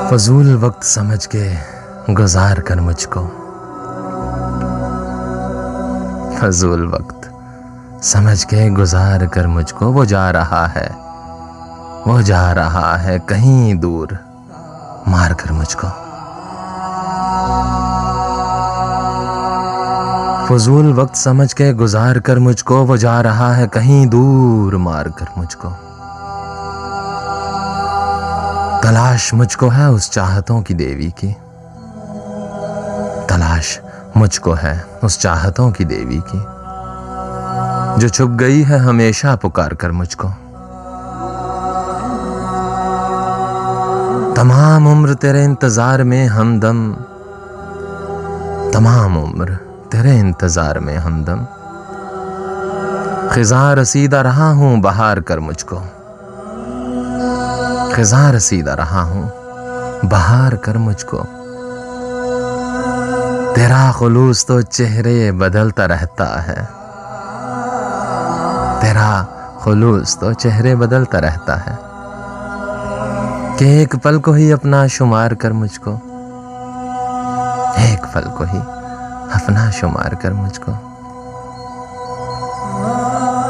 फजूल वक्त समझ के गुजार कर मुझको, फजूल वक्त समझ के गुजार कर मुझको। वो जा रहा है, वो जा रहा है कहीं दूर मार कर मुझको। फजूल वक्त समझ के गुजार कर मुझको, वो जा रहा है कहीं दूर मार कर मुझको। तलाश मुझको है उस चाहतों की देवी की, तलाश मुझको है उस चाहतों की देवी की, जो छुप गई है हमेशा पुकार कर मुझको। तमाम उम्र तेरे इंतजार में हमदम, तमाम उम्र तेरे इंतजार में हमदम। खिज़ां रसीदा रहा हूं बहार कर मुझको, खिज़ां रसीदा रहा हूं बहार कर मुझको। तेरा खुलूस तो चेहरे बदलता रहता है, तेरा खुलूस तो चेहरे बदलता रहता है। कि एक पल को ही अपना शुमार कर मुझको, एक पल को ही अपना शुमार कर मुझको।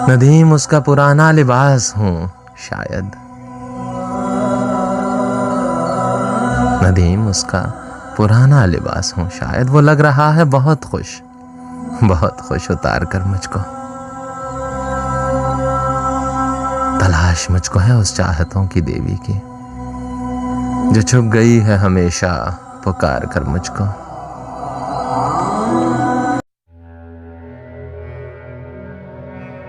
नदीम उसका पुराना लिबास हूं शायद, नदीम उसका पुराना लिबास हूं शायद। वो लग रहा है बहुत खुश, बहुत खुश उतार कर मुझको। तलाश मुझको है उस चाहतों की देवी की, जो छुप गई है हमेशा पुकार कर मुझको।